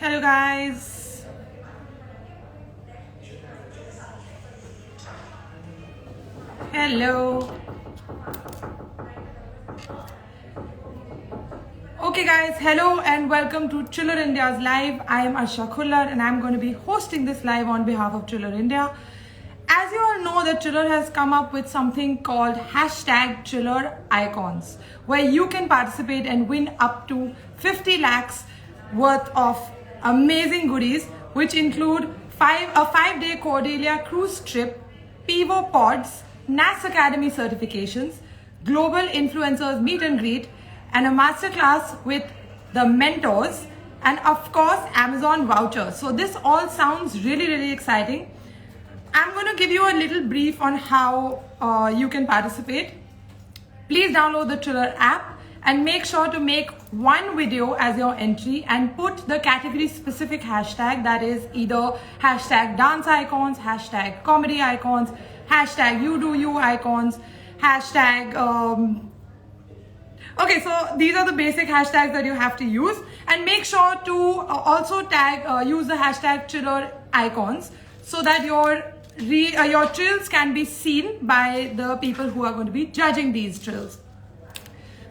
Hello guys. Hello. Okay guys, hello and welcome to Chiller India's live. I am Asha Khullar and I'm going to be hosting this live on behalf of Chiller India. As you all know, that Chiller has come up with something called hashtag Chiller Icons, where you can participate and win up to 50 lakhs worth of amazing goodies, which include a 5-day Cordelia cruise trip, Pivo Pods, NAS Academy certifications, global influencers meet and greet, and a masterclass with the mentors, and of course Amazon vouchers. So this all sounds really exciting. I'm going to give you a little brief on how you can participate. Please download the Triller app and make sure to make one video as your entry and put the category specific hashtag, that is either hashtag dance icons, hashtag comedy icons, hashtag you do you icons, hashtag okay, so these are the basic hashtags that you have to use, and make sure to also use the hashtag Chiller Icons so that your trills can be seen by the people who are going to be judging these trills.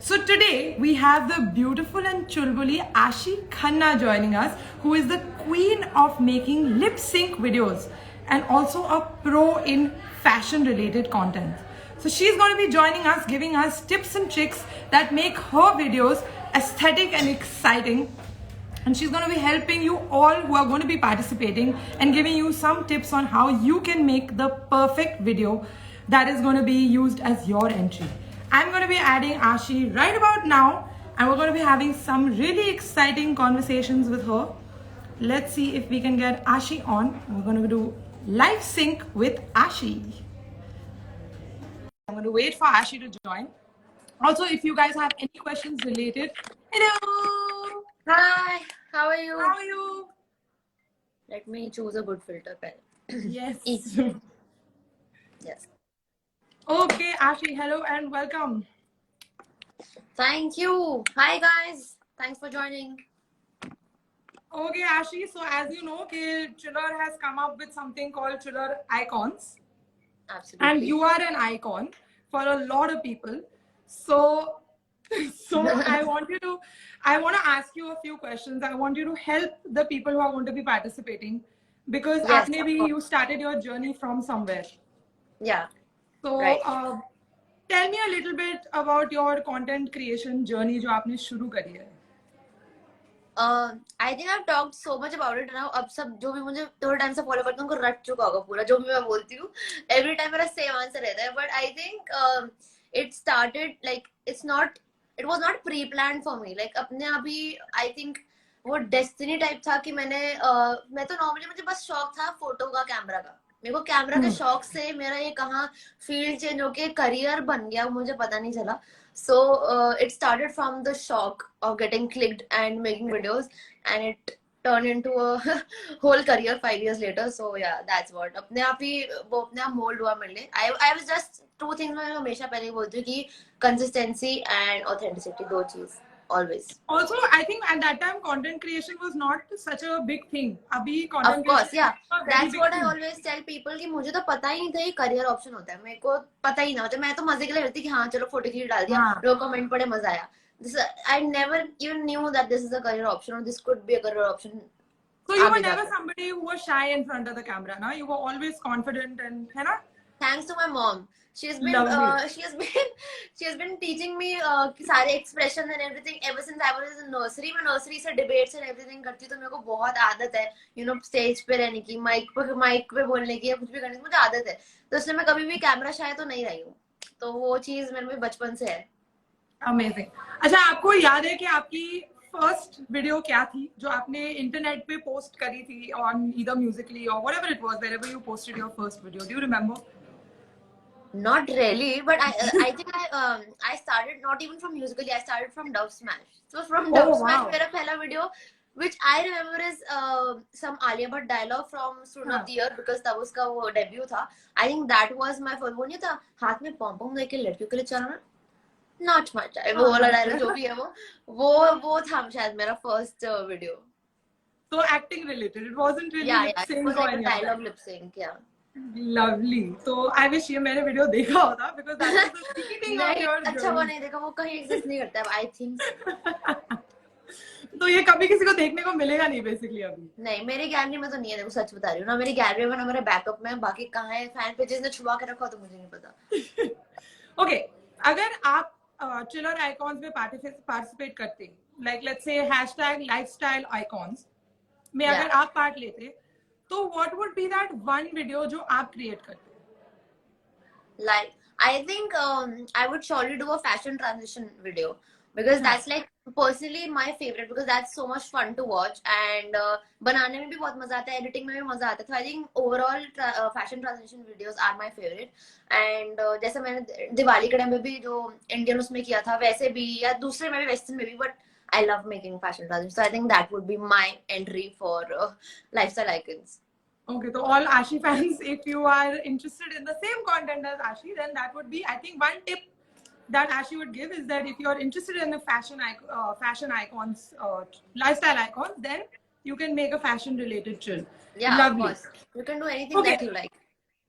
So today we have the beautiful and chulbuli Ashi Khanna joining us, who is the queen of making lip sync videos and also a pro in fashion related content. So she's going to be joining us, giving us tips and tricks that make her videos aesthetic and exciting. And she's going to be helping you all who are going to be participating and giving you some tips on how you can make the perfect video that is going to be used as your entry. I'm going to be adding Ashi right about now, and we're going to be having some really exciting conversations with her. Let's see if we can get Ashi on. We're going to do live sync with Ashi. I'm going to wait for Ashi to join. Also, if you guys have any questions related, hello. Hi, how are you? How are you? Let me choose a good filter. Yes. Yes. Okay, Ashi, hello and welcome. Thank you. Hi, guys. Thanks for joining. Okay, Ashi, so as you know, Chiller has come up with something called Chiller Icons. Absolutely. And you are an icon for a lot of people. So I want to ask you a few questions. I want you to help the people who are going to be participating, because yes, maybe you started your journey from somewhere. Yeah. So right. Tell me a little bit about your content creation journey जो आपने शुरू करी है. I think I've talked so much about it now. अब सब जो भी मुझे थोड़े टाइम से फॉलो करते हैं उनको रट चुका होगा पूरा जो भी मैं बोलती हूँ. Every time मेरा सेम आंसर रहता है. But I think it started like it was not pre-planned for me. Like अपने अभी I think वो डेस्टिनी टाइप था कि मैं तो नॉर्मली मुझे बस शौक था फोटो का, कैमरा का. मेरे को कैमरा के शौक से मेरा ये कहाँ फील्ड चेंज होके करियर बन गया मुझे पता नहीं चला. So it started from the shock of getting clicked and making videos, and it turned into a whole career 5 years later. So yeah, that's what. अपने आप ही वो अपने आप mold हुआ मेरे लिए. I was just two things मैं हमेशा पहले बोलती हूँ कि consistency and authenticity, दो चीज. Always. Also, I think at that time content creation was not such a big thing. Abhi content of course, yeah. That's what thing. I always tell people कि मुझे तो पता ही नहीं था ये करियर ऑप्शन होता है. मेरे को पता ही ना होता. मैं तो मजे के लिए करती कि हाँ चलो फोटो खींच डाल दिया, लोग कमेंट पढ़े, मजा आया. I never even knew that this is a career option or this could be a career option. So you were never somebody who was shy in front of the camera, na? You were always confident and, है ना? Thanks to my mom. She has been teaching me सारे expressions and everything ever since I was in nursery. मैं nursery से debates and everything करती हूँ, तो मेरे को बहुत आदत है, you know, stage पे रहने की, mic पे बोलने की या कुछ भी करने की मुझे आदत है. तो इसलिए मैं कभी भी कैमरा शायद तो नहीं रही हूँ. तो वो चीज मेरे में बचपन से है. Amazing. अच्छा, आपको याद है कि आपकी फर्स्ट वीडियो क्या थी जो आपने इंटरनेट पे पोस्ट करी थी on either Musical.ly or whatever it was, wherever you posted your first video? Do you remember? Not really, but I think I started not even from Musical.ly. I started from Dove Smash. So from Dove Smash, मेरा पहला video, which I remember is some Alia Bhatt dialogue from Student of the Year, because तब उसका वो debut था. I think that was my first. वो नहीं था हाथ में पॉम पॉम लेके लड़कियों के लिए चलाना. Not much. वो वाला dialogue जो भी है वो था शायद मेरा first video. So acting related. It wasn't really Yeah, lip yeah. It sync was or like a any of that. dialogue lip sync. Yeah. Lovely. So I wish ये मैंने वीडियो देखा होता because that was the beginning of नहीं, your अच्छा वो journey. नहीं देखा, वो कहीं एग्जिस्ट नहीं करता है, आई थिंक सो। तो ये कभी किसी को देखने को मिलेगा नहीं बेसिकली अभी. नहीं, मेरी गैलरी में तो नहीं है, देखो सच बता रही हूँ ना, मेरी गैलरी में ना मेरे बैकअप में, बाकी कहाँ है फैन पेजेस ने छुपा के रखा हो तो मुझे नहीं पता। Okay, अगर आप चिलर आइकॉन्स में पार्टिसिपेट करते, like let's say hashtag lifestyle icons में Yeah. अगर आप पार्ट लेते, तो what would be that one video जो आप क्रिएट करते? Like, I think I would surely do a fashion transition video because that's like personally my favorite because that's so much fun to watch and बनाने में भी बहुत मजा आता है, editing में भी मजा आता है, तो I think overall fashion transition videos are my favorite and जैसे मैंने दिवाली के टाइम में भी जो इंडियन उसमें किया था वैसे भी, या दूसरे में भी, वेस्टर्न में भी, but I love making fashion transitions, so I think that would be my entry for lifestyle icons. Okay, so all Ashi fans, if you are interested in the same content as Ashi, then that would be, I think, one tip that Ashi would give is that if you are interested in the fashion icons, lifestyle icons, then you can make a fashion related chill. Yeah, Lovely. of course. You can do anything Okay. that you like.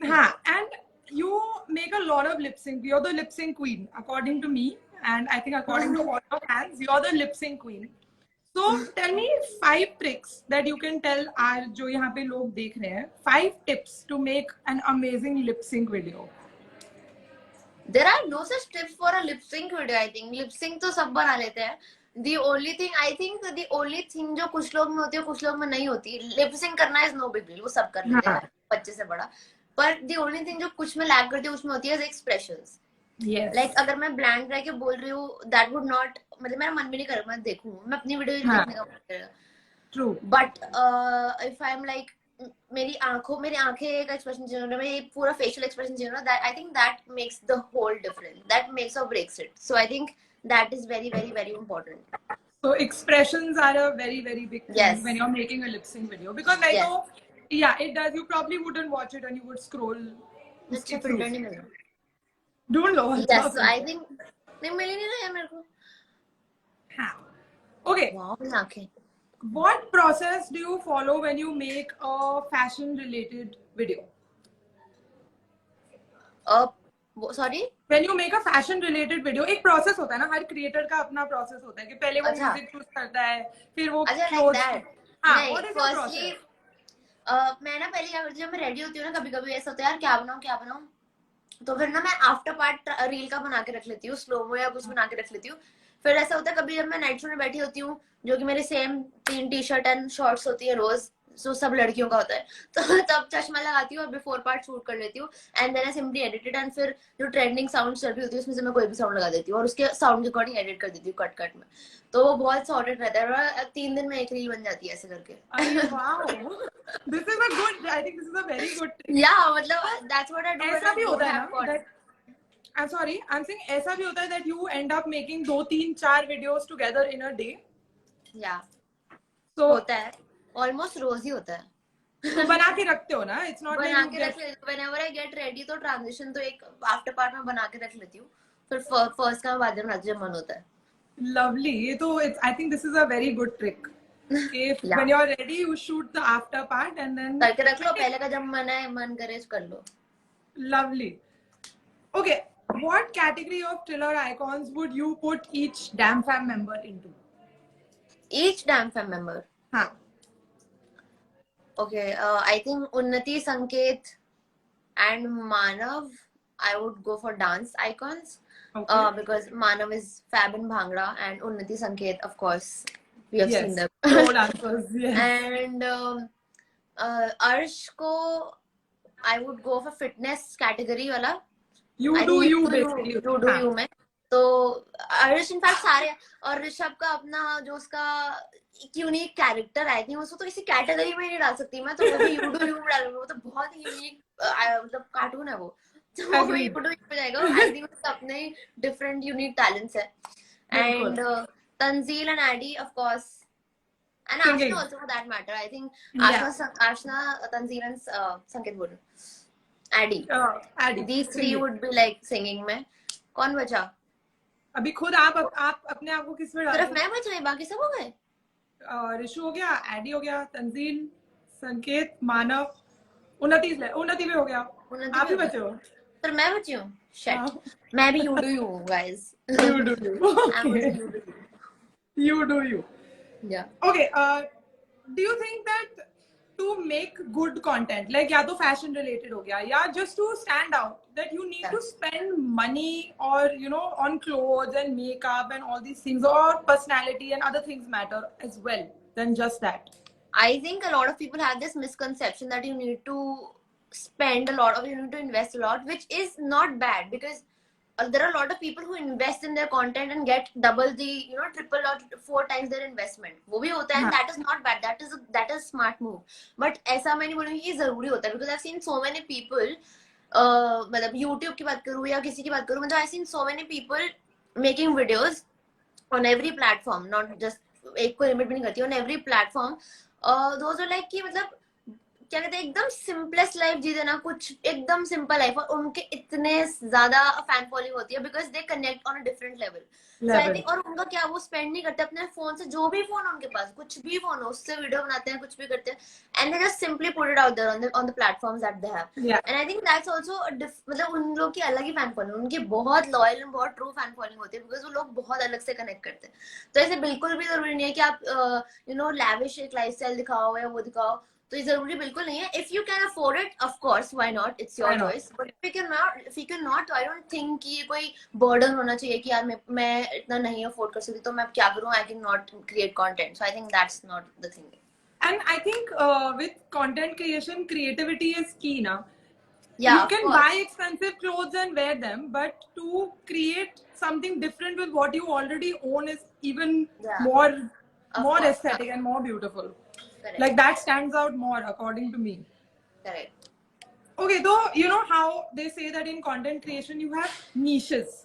And you make a lot of lip sync. You're the lip sync queen, according to me, and I think according to all your fans, you're the lip sync queen. So tell me 5 tricks that you can tell our जो यहाँ पे लोग देख रहे हैं, 5 tips to make an amazing lip sync video. There are no such tips for a lip sync video. I think lip sync तो सब बना लेते हैं. The only thing I think the only thing जो कुछ लोग में होती है कुछ लोग में नहीं होती, lip sync करना is no big deal, वो सब कर लेते हैं, बच्चे से बड़ा. पर the only thing जो कुछ में लैग करती है उसमें होती है expressions. Yes. Like अगर मैं ब्लैंक रह के बोल रही हूँ, that would not, मतलब मेरा मन भी नहीं करेगा मैं देखूँ, मैं अपनी वीडियो देखने का मन करेगा. True. But if I'm like मेरी आंखें का एक्सप्रेशन चाहिए ना, मेरी पूरा फेशियल एक्सप्रेशन चाहिए ना, that I think that makes the whole difference, that makes or breaks it. So I think that is very very very important. So expressions are a very very big thing Yes. when you're making a lip sync video because I Yes. know, yeah, it does. You probably wouldn't watch it and you would scroll. अच्छा filter नहीं मिला. Don't know. Yes, so I think नहीं मिल ही नहीं रहा है मेरे को. हाँ. Okay. Wow, आंखें. What process do you follow when you make a fashion related video? Sorry? When you make a fashion related video, एक process होता है ना, हर creator का अपना process होता है कि पहले वो अच्छा. music choose करता है, फिर वो अच्छा like clothes. that. हाँ, नहीं, what is your firstly process? मैं ना पहले क्या करती हूँ, जब मैं रेडी होती हूँ ना, कभी कभी ऐसा होता है यार क्या बनाऊँ, तो फिर ना मैं आफ्टर पार्ट रील का बना के रख लेती हूँ, स्लोमो या कुछ बना के रख लेती हूँ. फिर ऐसा होता है कभी जब मैं नाइट शो में बैठी होती हूँ, जो कि मेरे सेम 3 टी-शर्ट एंड शॉर्ट्स होती है रोज, सो सब लड़कियों का होता है, तो तब चश्मा लगाती हूँ और बिफोर पार्ट शूट कर लेती हूँ and then I simply edited and फिर जो ट्रेंडिंग साउंड चल रही होती है उसमें से मैं कोई भी साउंड लगा देती हूँ और उसके साउंड के अकॉर्डिंग एडिट कर देती हूँ कट में, तो वो बहुत सॉर्टेड रहता है और 3 दिन में एक रील बन जाती है ऐसे करके. Wow, this is a good. I think this is a very good trick. Yeah, मतलब that's what I do. ऐसा भी होता है ना that I'm sorry, I'm saying ऐसा भी होता है that you end up making 2, 3, 4 videos together in a day. Yeah. So होता है, almost रोज ही होता है. तो बना के रखते हो ना, it's not बना like के you रख लेती हूँ. Whenever I get ready तो ट्रांजिशन तो एक आफ्टर पार्ट में बना के रख लेती हूँ, फिर फर्स्ट का बाद में बनाती जब मन होता है. lovely. ये तो I think this is a very good trick. If Yeah. when you're ready, you shoot the after part and then करके रख लो, पहले का जब मन करे कर लो. lovely. Okay, what category of Triller icons would you put each Damn Fam member into? Each damn fam member. हाँ. Okay, I think Unnati, Sanket, and Manav, I would go for dance icons. Okay. Because Manav is fab in Bhangra and Unnati, Sanket, of course, we have seen them. Pro dancers, yes. And Arsh ko, I would go for fitness category wala. You I do think you basically. You do you में. तो अर्श in fact सारे, और ऋषभ का अपना जो उसका एक यूनिक कैरेक्टर आई थिंक उसको तो किसी कैटेगरी में नहीं डाल सकती मैं, तो वो भी यू डू यू में डालूंगी. वो तो बहुत ही यूनिक मतलब कार्टून है वो, तो वो भी यू डू यू में जाएगा. आई थिंक उसके अपने डिफरेंट यूनिक टैलेंट्स है. And Tanzeel and Eddie of course, and Aashna also for that matter. I think Aashna Tanzeel and Sanket बोल Eddie, these 3 would be like singing में. कौन बचा अभी खुद आप अपने आप को किस में डाल सिर्फ मैं बच गई, बाकी सब हो गए. ऋषु हो गया, एडी हो गया, तंजील, संकेत, मानव, उन्नति भी हो गया, उन्नति आप भी ही हो गया, बचे हो। पर मैं बची हूँ। हाँ, शिट, मैं भी you do you guys. you do you. I'm also Okay, you do you. you do you. Yeah. Okay, do you think that to make good content, like या तो fashion related हो गया, या just to stand out, that you need Yeah. to spend money or on clothes and makeup and all these things, or personality and other things matter as well than just that? I think a lot of people have this misconception that you need to spend a lot, or you need to invest a lot, which is not bad, because there are a lot of people who invest in their content and get double the, triple or 4 times their investment. वो भी होता है, and हाँ. that is not bad. That is smart move. But ऐसा मैं नहीं बोलूँगी कि जरूरी होता है, because I've seen so many people, मतलब YouTube की बात करूँ या किसी की बात करूँ, मतलब I've seen so many people making videos on every platform, not just एक को लिमिट भी नहीं करती, on every platform. those are like कि मतलब क्या कहते हैं, एकदम सिंपलेस्ट लाइफ जी देना, कुछ एकदम सिंपल लाइफ, और उनके इतने ज्यादा फैन फॉलोइंग होती है, because they connect on a different level. So I think, और उनका क्या, वो स्पेंड नहीं करते अपने फोन से, जो भी फोन उनके पास, कुछ भी फोन हो, उससे वीडियो बनाते हैं, कुछ भी करते हैं, and they just simply put it out there on the platforms that they have. Yeah. And I think that's also, मतलब उन लोग की अलग ही फैन फॉलोइंग, उनकी बहुत लॉयल एंड बहुत ट्रू फैन फॉलोइंग होती है, बिकॉज वो लोग बहुत अलग से कनेक्ट करते हैं. तो ऐसे बिल्कुल भी जरूरी नहीं है कि आप लैविश एक लाइफस्टाइल दिखाओ या वो दिखाओ, तो ये जरूरी बिल्कुल नहीं है. If you can afford it, of course, why not, it's your choice. But if you can not, I don't think कि ये कोई बर्डन होना चाहिए कि यार मैं इतना नहीं अफोर्ड कर सकती, तो मैं क्या करूं, I can not create content. So I think that's not the thing. And I think with content creation, creativity is key now. Yeah, you can buy expensive clothes and wear them, but to create something different with what you already own is even more aesthetic and more beautiful. Correct. Like that stands out more according to me. Correct. Okay, though you know how they say that in content creation you have niches.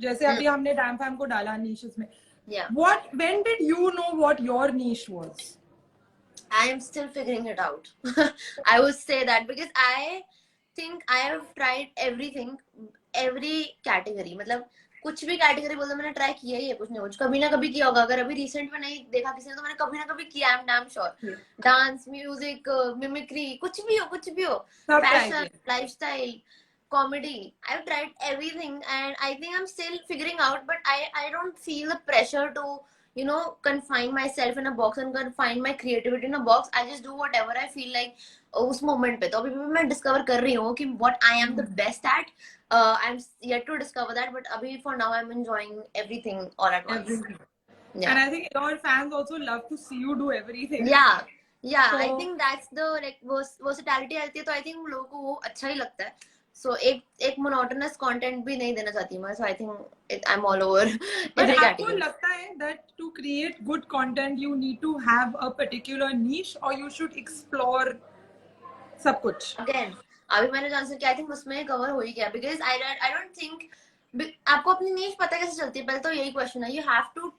जैसे अभी हमने dam fam को डाला niches में. Yeah. When did you know what your niche was? I am still figuring it out. I would say that, because I think I have tried everything, every category. मतलब कुछ भी category बोल दो, मैंने try किया ही है, कुछ ना कुछ, कभी ना कभी किया होगा. अगर अभी रिसेंट में नहीं देखा किसी ने, तो मैंने कभी ना कभी किया, I am damn sure. Dance, music, mimicry, कुछ भी हो, fashion, lifestyle, comedy, I've tried everything, and I think I'm still figuring out, but I don't feel the pressure to confine myself in a box and confine my creativity in a box. I just do whatever I feel like उस moment पे. तो अभी भी मैं discover कर रही हूँ कि what I am the best at. I'm yet to discover that, but अभी for now I'm enjoying everything all at once. Everything. Yeah. And I think your fans also love to see you do everything. Yeah, So, I think that's the like versatility आती है, तो I think लोगों को वो अच्छा ही लगता है. So एक monotonous content भी नहीं देना चाहती मैं. So I think I'm all over every आपको category. लगता है that to create good content you need to have a particular niche, or you should explore सब कुछ? Again, अभी मैंने जान किया, I think उसमें कवर हो ही गया, because I don't think आपको अपनी नीश पता कैसे चलती है, पहले तो यही क्वेश्चन है. You have to,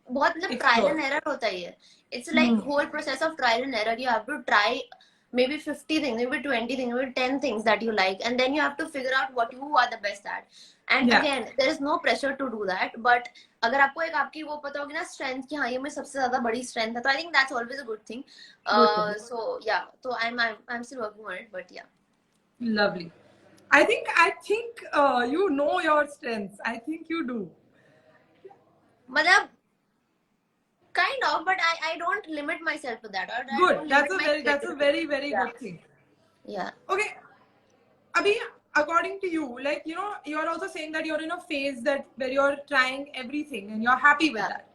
बहुत मतलब ट्रायल एंड एरर होता ही है. It's like whole process of trial and error. You have to try maybe 50 things, maybe 20 things, maybe 10 things that you like, and then you have to figure out what you are the best at. And again, there is no pressure to do that, but अगर आपको एक आपकी वो पता होगी ना strength, कि हाँ ये मेरी सबसे ज्यादा बड़ी स्ट्रेंथ है, तो I think that's always a good thing. So yeah, so I'm still working on it, but yeah. Lovely. I think you know your strengths. I think you do. मतलब kind of, but I don't limit myself to that. Good. That's a very good thing. Yeah. Okay. Abhi, according to you, like you're also saying that you're in a phase where you're trying everything and you're happy with that.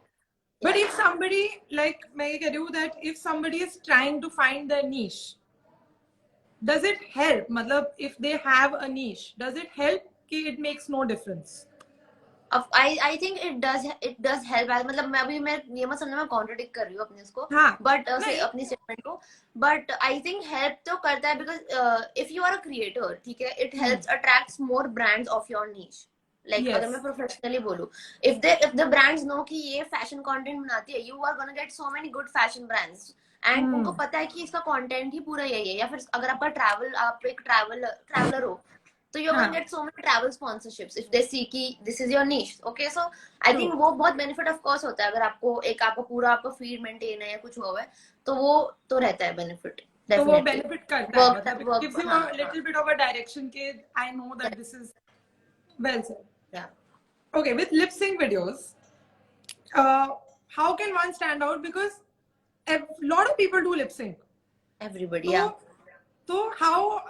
But if somebody, like मैं ये कह रही हूँ, that if somebody is trying to find their niche, does it help? मतलब if they have a niche, does it help कि it makes no difference? I think it does help. मतलब मैं ये मत समझना मैं कॉन्ट्रडिक्ट कर रही हूँ अपने उसको, बट अपनी स्टेटमेंट को. बट आई थिंक हेल्प तो करता है, because if you are a creator, ठीक है, it helps attracts more brands of your niche. Like अगर मैं प्रोफेशनली बोलूँ, इफ द ब्रांड्स नो कि ये फैशन कंटेंट बनाती है, you are gonna get so many good fashion brands, and उनको पता है कि इसका कंटेंट ही पूरा यही है. या फिर अगर आपका आप एक ट्रैवलर हो, तो you're हाँ. gonna get so many travel sponsorships if they see कि this is your niche. Okay, so I think वो बहुत benefit of course होता है अगर आपको एक आपका पूरा आपका feed maintain है या कुछ हुआ है तो वो तो रहता है benefit. तो वो Definitely. benefit करता है, Work, मतलब it work, gives you हाँ, a little bit of a direction के I know that this is well said. yeah. Okay, with lip sync videos, how can one stand out? Because a lot of people do lip sync. Everybody, So, yeah. so how,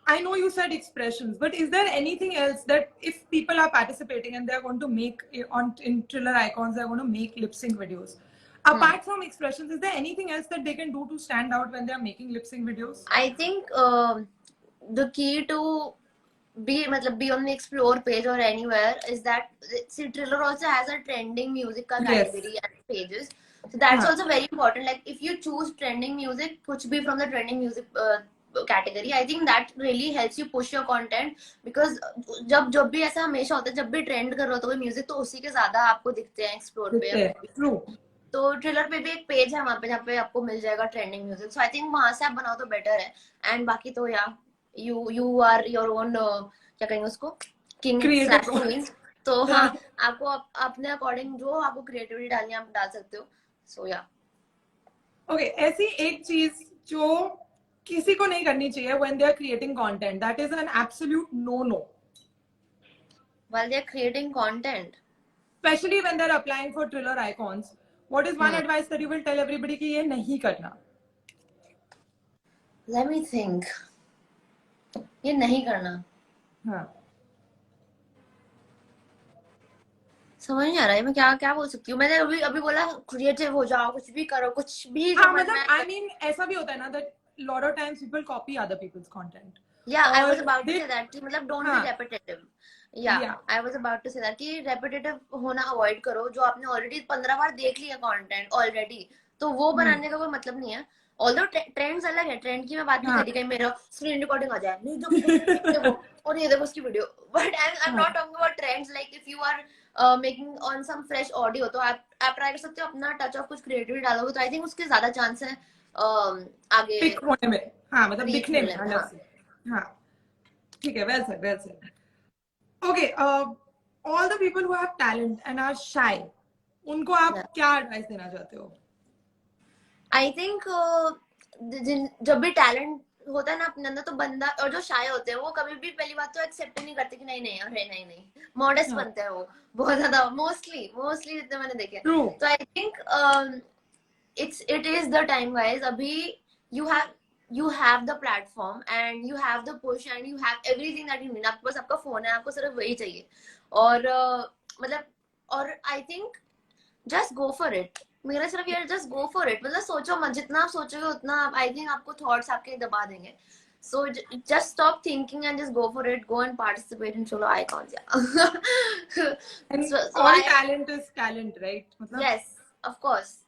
I know you said expressions, but is there anything else that if people are participating and they're going to make in Triller Icons, they're going to make lip sync videos? Apart from expressions, is there anything else that they can do to stand out when they're making lip sync videos? I think the key to be on the explore page or anywhere is that see Triller also has a trending music category and pages, so that's also very important. Like if you choose trending music, कुछ भी from the trending music category, I think that really helps you push your content, because जब भी ऐसा हमेशा होता है, जब भी ट्रेंड कर रहा होता है म्यूजिक तो उसी के ज्यादा आपको दिखते हैं एक्सप्लोर पे. True. तो ट्रेलर पे भी एक पेज है वहां पे जहाँ पे आपको मिल जाएगा trending music, so I think वहां से आप बनाओ तो बेटर है. एंड बाकी तो या यू आर योर ओन क्या कहेंगे उसको, किंग स्लैश क्वीन. तो हाँ, आपको अपने अकॉर्डिंग जो आपको क्रिएटिविटी डालनी है आप डाल सकते हो. सो या ओके, ऐसी एक चीज जो किसी को नहीं करनी चाहिए when they are creating content, that is an absolute no while they are creating content, especially when they're applying for Triller Icons. What is one advice that you will tell everybody कि ये नहीं करना? let me think. ये नहीं करना, हाँ, समझ नहीं आ रहा है मैं क्या क्या बोल सकती हूँ. मैंने अभी बोला क्रिएटिव हो जाओ, कुछ भी करो, कुछ भी. हाँ, मतलब I mean ऐसा भी होता है ना that lot of times people copy other people's content. Yeah, I was about to say that कि मतलब don't हाँ, be repetitive. Yeah, I was about to say that कि repetitive होना avoid करो. जो आपने already 15 बार देख लिया content already, तो वो बनाने का कोई मतलब नहीं है. Although trends अलग है, trend की मैं बात नहीं कर रही, कहीं मेरा screen recording आ जाए, नहीं देखो और ये देखो उसकी video. But I'm not talking about trends. Like if you are making on some fresh audio, तो आप try कर सकते हो अपना touch of कुछ creativity डालोगे, तो I think उसके ज्यादा chance है आगे pick होने में. हाँ, मतलब दिखने में. हाँ. हाँ, ठीक है, well said. Okay, all the people who have talent and are shy, उनको आप क्या advice देना चाहते हो? I think जब भी टैलेंट होता है ना अपने अंदर, तो बंदा और जो शाय होते हैं वो कभी भी पहली बात तो एक्सेप्ट नहीं करते कि नहीं अरे नहीं मॉडेस्ट बनते हैं वो बहुत ज्यादा, मोस्टली जितने मैंने देखे. तो I think it is the time guys. अभी you have the platform and you have the push and you have everything that you need. आपके पास आपका फोन है, आपको सिर्फ वही चाहिए. और मतलब और I think just go for it. मेरा सिर्फ ये just go for it. मतलब सोचो मत, जितना आप सोचोगे उतना I think आपको thoughts आपके दबा देंगे. So just stop thinking and just go for it. Go and participate in Triller Icons. Yeah. And so all talent is talent, right? Yes, of course.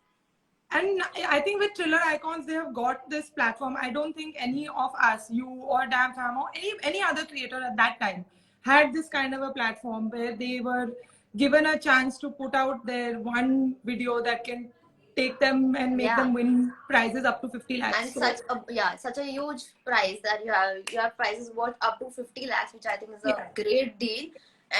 And I think with Triller Icons, they have got this platform. I don't think any of us, you or Damn Fam or any other creator at that time, had this kind of a platform where they were given a chance to put out their one video that can take them and make them win prizes up to 50 lakhs. And so, such a huge prize that you have prizes worth up to 50 lakhs, which I think is a great deal.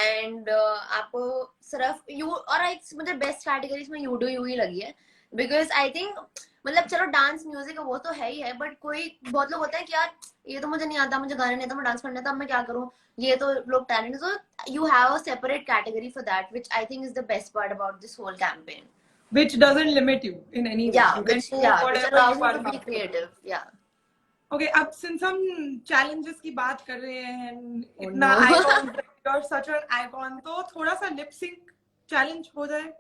And आपको सिर्फ you और एक मुझे best categories में you do you ही लगी है. Because I think मतलब चलो डांस म्यूजिक वो तो है ही है, बट कोई बहुत लोग होता है कि यार ये तो मुझे नहीं आता, मुझे गाने नहीं आता, मैं डांस करना था, मैं क्या करूं, ये तो लोग talent. So you have a separate category for that, which I think is the best part about this whole campaign, which doesn't limit you in any way. You can do whatever you want to be creative. Yeah. Okay, अब since हम challenges की बात कर रहे हैं, इतना icon, you're such an icon, तो थोड़ा सा lip sync challenge हो जाए.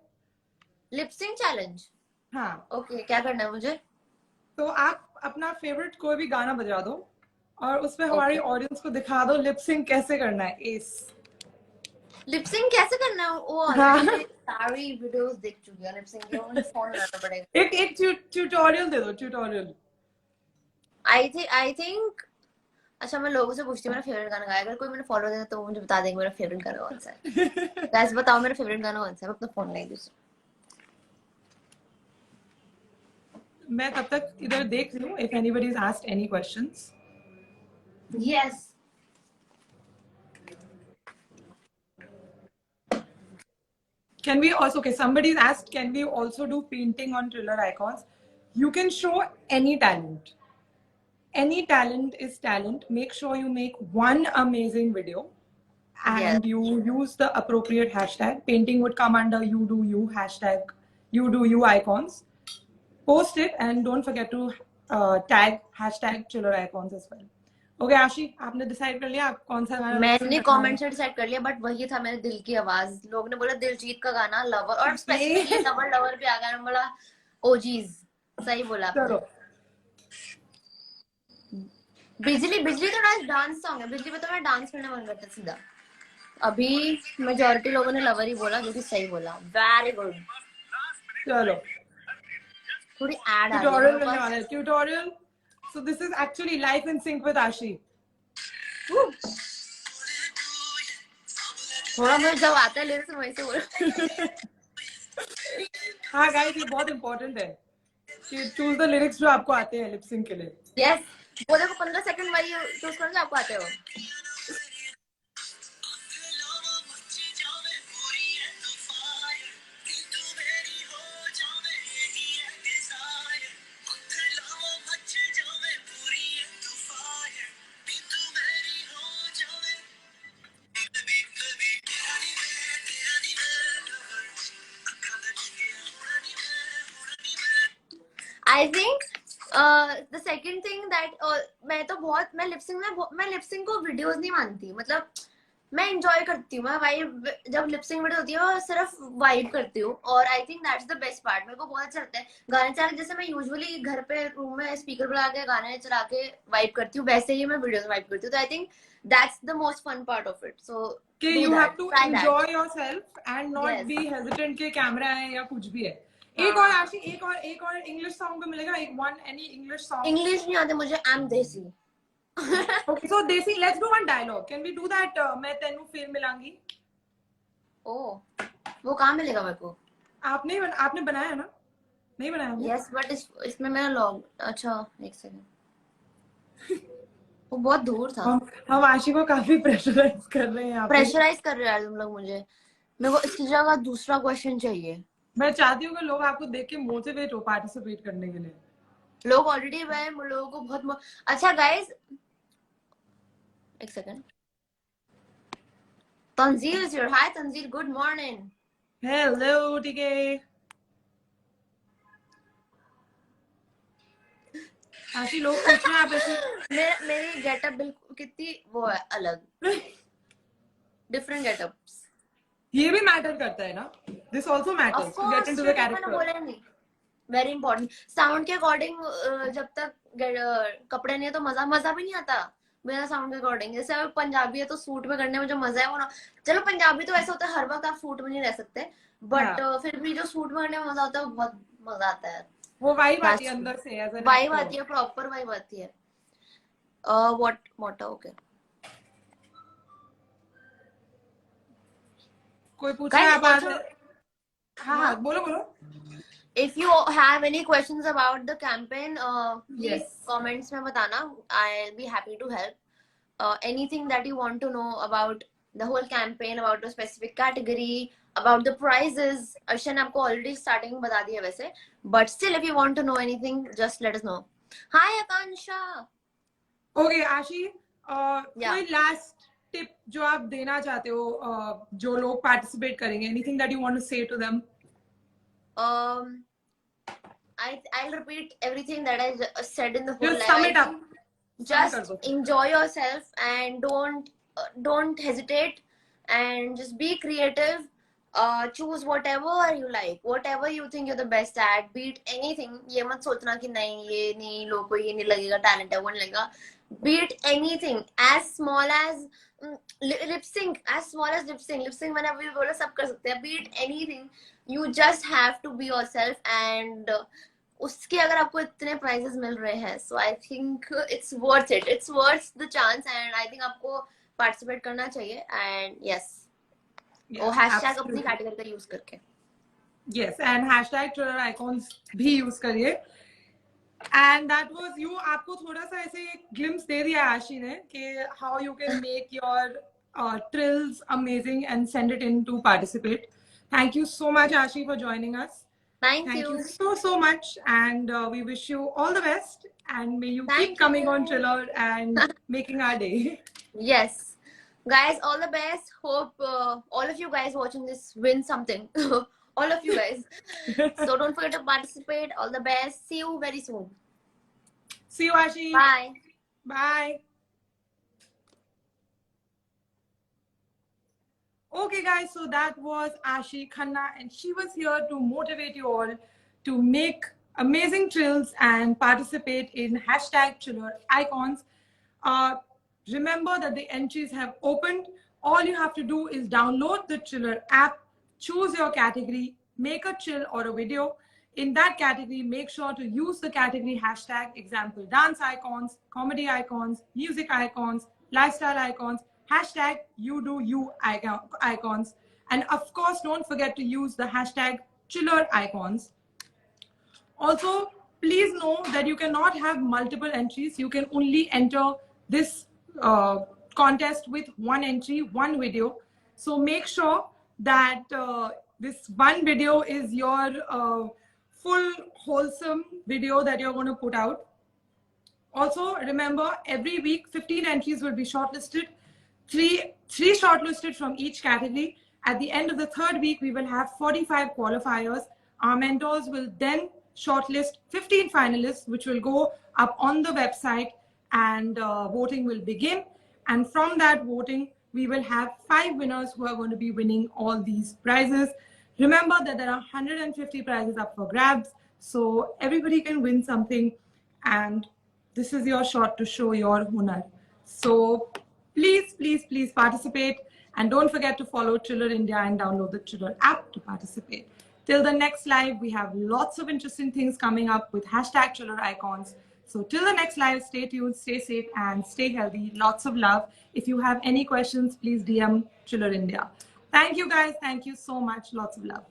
Lip sync challenge. हाँ. Okay, क्या करना है मुझे? तो आप अपना फेवरेट कोई भी गाना बजा दो और उसमें हमारी ऑडियंस को दिखा दो लिप सिंक कैसे करना है. लिप सिंक कैसे करना है? वो सारी वीडियोस देख चुकी हूं लिप सिंक के, मुझे फोन लाना पड़ेगा. एक ट्यूटोरियल दे दो, ट्यूटोरियल. आई थिंक अच्छा मैं लोगों से पूछती हूँ मेरा फेवरेट गाना गाया, अगर कोई मैंने फॉलो देना तो मुझे बता देंगे मेरा फेवरेट गाना कौन सा है. गाइस बताओ मेरा फेवरेट गाना कौन सा है, मैं अपना फोन लाई दूसरा. मैं तब तक इधर देख लूं if anybody has asked any questions. Yes. Can we also, okay, somebody's asked, can we also do painting on Triller icons? You can show any talent. Any talent is talent. Make sure you make one amazing video and you use the appropriate hashtag. Painting would come under you do you hashtag, you do you icons. Post it and don't forget to tag hashtag Triller icons as well. Okay आशी, आपने decide कर लिया आप कौन सा गाना? मैंने comment से डिसाइड कर लिया, बट वही था मेरे दिल की आवाज. लोग ने बोला दिलजीत का गाना लवर, और स्पेसिफिकली लवर लवर पे आ गया. मैं बोला ओजीज, सही बोला आपने. बिजली बिजली तो डांस सॉन्ग है. बिजली पे तो मैं डांस करने मन करता सीधा. अभी मेजॉरिटी लोगों ने लवर ही बोला, जो कि सही बोला. Very good. चलो थोड़ी ऐड आ ट्यूटोरियल मिलने वाला है. Tutorial. So this is actually life in sync with Ashi. थोड़ा मुझे जब आता है लिरिक्स वैसे बोल. हाँ गाइस, ये बहुत इंपॉर्टेंट है कि चूज द लिरिक्स जो आपको आते हैं लिप सिंक के लिए. यस, वो देखो 15 सेकंड वाली चूज करो जो आपको आते हो. I think the second thing that मैं लिपसिंग को वीडियोस नहीं मानती. मतलब मैं एंजॉय करती हूँ. मैं वाइब, जब लिपसिंग वीडियो होती है वो सिर्फ वाइब करती हूँ. और आई think that's the best part. मेरे को बहुत अच्छा लगता है गाने चला. जैसे मैं यूजुअली घर पे रूम में स्पीकर लगा के गाने चला के वाइब करती हूँ, वैसे ही मैं वीडियोस वाइब करती हूँ. तो I think that's the most fun part of it. So you have to enjoy yourself and not be hesitant के कैमरा है या कुछ भी है. एक और आशी, एक और इंग्लिश सॉन्ग पे मिलेगा. एक one any English song. English नहीं आते मुझे. आई एम देसी. Okay, so देसी, let's do one dialogue. Can we do that? मैं तेनू फिर मिलांगी. ओह, वो कहाँ मिलेगा मेरे को? आपने बनाया ना? नहीं बनाया? Yes, but इसमें मेरा लॉग. अच्छा, एक सेकंड. वो बहुत दूर था. हम आशी को काफी प्रेशराइज कर रहे हैं. प्रेशराइज कर रहे हैं तुम लोग मुझे. मेरे को इसकी जगह दूसरा क्वेश्चन चाहिए. मैं चाहती हूँ कि लोग आपको देख के मोटिवेट हो पार्टिसिपेट करने के लिए. लोग ऑलरेडी हैं, लोगों को बहुत अच्छा. गाइस एक second. Tanzeer is here. Hi Tanzeer, good morning. Hello टीके. आशी, लोग पूछ रहे हैं आप ऐसे. मेरी गेटअप बिल्कुल कितनी वो है अलग. Different getups. ये भी मैटर करता है ना. This also matters to get into the character. Very important. Sound के अकॉर्डिंग जब तक कपड़े नहीं है तो मजा भी नहीं आता बिना साउंड के अकॉर्डिंग. जैसे अगर पंजाबी है तो सूट में करने में जो मजा है वो ना. चलो पंजाबी तो ऐसा होता है हर वक्त आप सूट में नहीं रह सकते, बट फिर भी जो सूट में करने में मजा होता है वो बहुत मजा आता है. वो वाइब आती है अंदर से. वाइब आती है, प्रॉपर वाइब आती है. What okay. कोई पूछ रहा है? हाँ, बोलो. If you have any questions about the campaign, please comments में बताना. I'll be happy to help. Anything that you want to know about the whole campaign, about a specific category, about the prizes. अर्षा ने आपको already starting बता दिया वैसे, but still if you want to know anything, just let us know. Hi Akansha. Okay, आशी, कोई last tip जो आप देना चाहते हो जो लोग participate करेंगे? Anything that you want to say to them? I'll repeat everything that I said in the whole live. Just sum it up. Just enjoy yourself and don't hesitate and just be creative. Choose whatever you like, whatever you think you're the best at. Beat anything. ये मत सोचना कि नहीं ये नहीं, लोगों को ये नहीं लगेगा, talent है वो नहीं लगेगा. Beat anything as small as lip sync. As small as lip sync. Lip sync मैंने अभी बोला सब कर सकते हैं. Beat anything. You just have to be yourself and उसके अगर आपको इतने prizes मिल रहे हैं, so I think it's worth it. It's worth the chance and I think आपको participate करना चाहिए. And yes, वो hashtag अपनी category का use करके. Yes, and hashtag Triller icons भी use करिए. And that was you. आपको थोड़ा सा ऐसे glimpse दे दिया आशी ने कि how you can make your trills amazing and send it in to participate. Thank you so much, Ashi, for joining us. Thank Thank you you. so much, and we wish you all the best. And may you Thank keep coming on you. Triller and making our day. Yes. Guys, all the best. Hope all of you guys watching this win something. All of you guys. So don't forget to participate. All the best. See you very soon. See you, Ashi. Bye. Bye. Okay, guys, so that was Ashi Khanna, and she was here to motivate you all to make amazing trills and participate in hashtag Triller Icons. Remember that the entries have opened. All you have to do is download the Triller app, choose your category, make a trill or a video. In that category, make sure to use the category hashtag, example, dance icons, comedy icons, music icons, lifestyle icons, hashtag you do you icons. And of course, don't forget to use the hashtag Triller icons. Also, please know that you cannot have multiple entries. You can only enter this contest with one entry, one video. So make sure that this one video is your full wholesome video that you're going to put out. Also, remember, every week 15 entries will be shortlisted, three shortlisted from each category. At the end of the third week, we will have 45 qualifiers. Our mentors will then shortlist 15 finalists, which will go up on the website, and voting will begin. And from that voting, we will have 5 winners who are going to be winning all these prizes. Remember that there are 150 prizes up for grabs, so everybody can win something, and this is your shot to show your hunar. So please, please, please participate, and don't forget to follow Triller India and download the Triller app to participate. Till the next live, we have lots of interesting things coming up with hashtag Triller Icons. So till the next live, stay tuned, stay safe, and stay healthy. Lots of love. If you have any questions, please DM Triller India. Thank you, guys. Thank you so much. Lots of love.